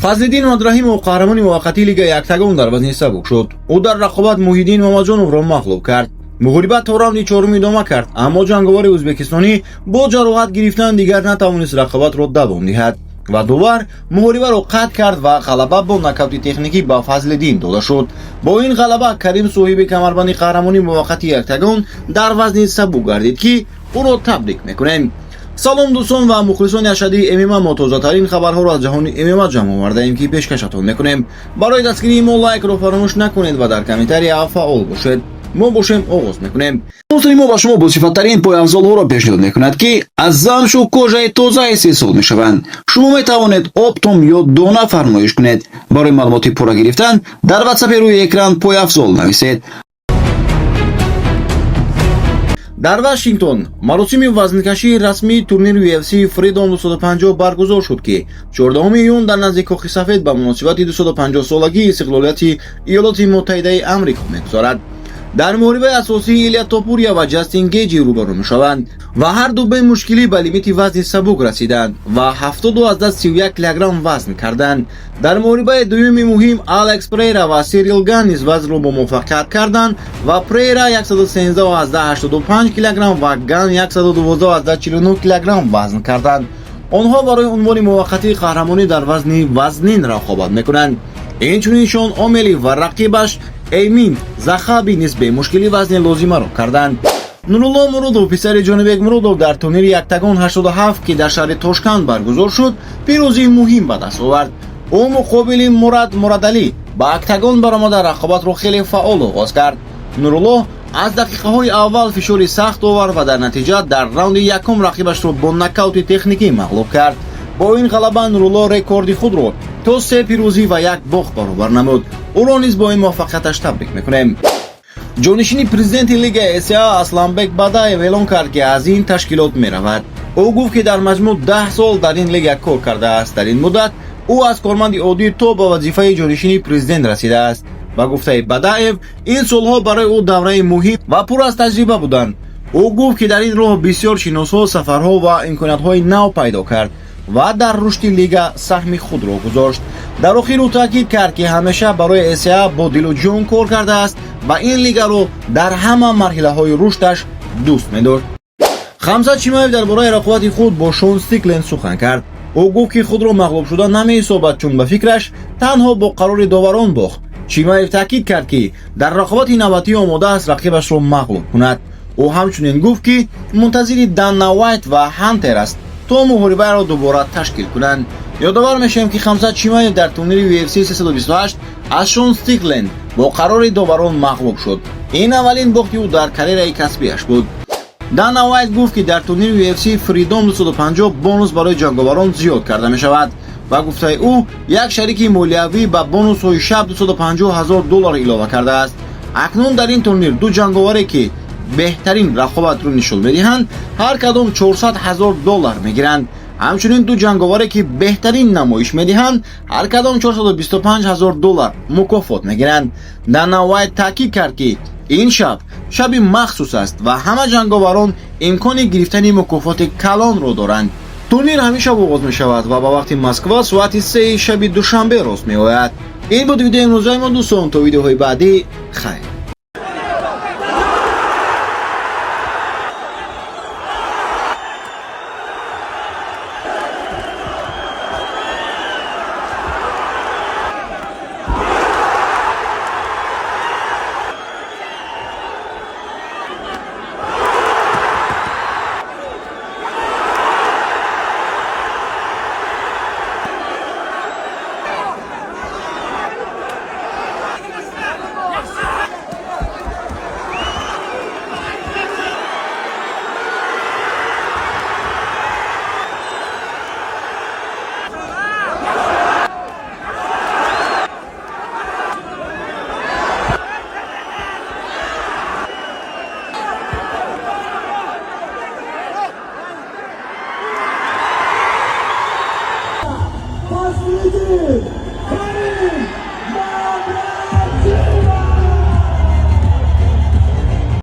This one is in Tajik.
фазлиддин Мамадрахимов қаҳрамони муваққатии лигаи яктагон дар вазни сабук шуд. ӯ дар рақобат Муҳиддин Мамаҷоновро мағлуб кард. муҳорибат то раунди чорум идома кард, аммо ҷанговари ӯзбекистонӣ бо ҷароҳат гирифтан дигар натавонист рақобатро давом диҳад ва дувар муҳорибаро қатъ кард ва ғалаба бо нокаути техникӣ ба Фазлиддин дода шуд. бо ин ғалаба Карим соҳиби камарбанди қаҳрамони муваққати яктагон дар вазни сабук гардид ки ӯро табрик мекунем. салом дӯстон ва мухлисони ашадии ММА, мо тозатарин хабарҳоро аз ҷаҳони ММА ҷамъ овардаем ки пешкашатон мекунем. барои дастгирии мо лайкро фаромӯш накунед ва дар комментария фаъол бошед. мо бошем оғоз мекунем. Спонсори мо ба шумо босифаттарин пойафзолҳоро пешниҳод мекунад ки аз замшу кожаи тоза истеҳсол мешаванд. шумо метавонед об, том ё дона фармоиш кунед. барои маълумоти пурра гирифтан дар WhatsApp рӯи экран пойафзол нависед. дар Вашингтон маросими вазнкашии расмии турнири UFC Freedom 250 баргузор шуд ки 14 июн дар назди Кохи Сафед ба муносибати 250 солагии истиқлолияти Иёлоти Муттаҳидаи Амрико мегузарад. дар муҳорибаи асосии Илия Топурия ва Ҷастин Гейҷи рӯбарӯ мешаванд ва ҳарду бе мушкилӣ ба лимити вазни сабук расиданд ва 70-31 килограмм вазн карданд. дар муҳорибаи дуюми муҳим Алекс Прейра ва Сирил Ган низ вазнро бо муваффақият карданд ва Прейра 113,85 килограмм ва Ган 112,49 килограмм вазн карданд. онҳо барои унвони муваққатии қаҳрамонӣ дар вазни вазнин рақобат мекунанд. инчунин Шон Омели ва рақибаш Эймин Захаби низ бе мушкилӣ вазни лозимаро карданд. Нурулло Мурудов писари Ҷонибек Мурудов дар турнири яктагон 87 ки дар шаҳри Тошканд баргузор шуд, пирӯзии муҳим ба даст овард. ӯ муқобили Мурад Мурадалӣ ба октагон баромада рақобатро хеле фаъол оғоз кард. Нурулло аз дақиқаҳои аввал фишори сахт овард ва дар натиҷа дар раунди якум рақибашро бо нокаути техникӣ мағлуб кард. бо ин ғалаба Нурулло рекорди худро то 3 пирӯзӣ ва 1 бохт баробар намуд. ӯро низ бо ин муваффақияташ табрик мекунем. ҷонишини президенти лигаи СА Асланбек Бадаев эълон кард ки аз ин ташкилот меравад. ӯ гуфт ки дар маҷмӯъ 10 сол дар ин лига кор кардааст. дар ин муддат ӯ аз корманди оддӣ то ба вазифаи ҷонишини президент расидааст. ба гуфтаи Бадаев, ин солҳо барои ӯ давраи муҳим ва пур аз таҷриба буданд. ӯ гуфт ки дар ин роҳ бисёр шиносҳо, сафарҳо ва имкониятҳои нав пайдо кард ва дар рушди лига саҳми худро гузошт. дар охир ӯ таъкид кард ки ҳамеша барои СА бо дилу ҷон кор кардааст ва ин лигаро дар ҳама марҳилаҳои рушташ дӯст медошт. Хамзат Чимаев дар бораи рақобати худ бо Шон Стикленд сухан кард. ӯ гуфт ки худро мағлуб шуда намеҳисобад, чун ба фикраш танҳо бо қарори доварон бохт. Чимаев таъкид кард ки дар рақобати навбатӣ омода аст рақибашро мағлуб кунад. ӯ ҳамчунин гуфт ки мунтазири Дана Уайт ва Ҳантер аст то муҳорибаро дубора ташкил кунанд. ёдовар мешавем ки Хамзат Чимаев дар турнири UFC 328 аз Шон Стикленд бо қарори доварон мағлуб шуд. ин аввалин бохти ӯ дар карьераи касбиаш буд. Дана Уайт гуфт ки дар турнири UFC Freedom 250 бонус барои ҷанговарон зиёд карда мешавад. ба гуфтаи ӯ, як шарики молиявӣ ба бонусҳои шаб $250,000 илова кардааст. акнун дар ин турнир ду ҷанговаре ки беҳтарин рақобатро нишон медиҳанд, ҳар кадом $400,000 мегиранд. ҳамчунин ду ҷанговаре ки беҳтарин намоиш медиҳанд, ҳар кадом $425,000 мукофот мегиранд. Дана Уайт таъкид кард ки ин шаб шаби махсус аст ва ҳама ҷанговарон имкони гирифтани мукофоти калонро доранд. турнир ҳамеша оғоз мешавад ва ба вақти Москва соати 3 шаби душанбе рост меояд. ин буд видеои имрӯзаи мо дӯстон. то видеоҳои баъдӣ хайр.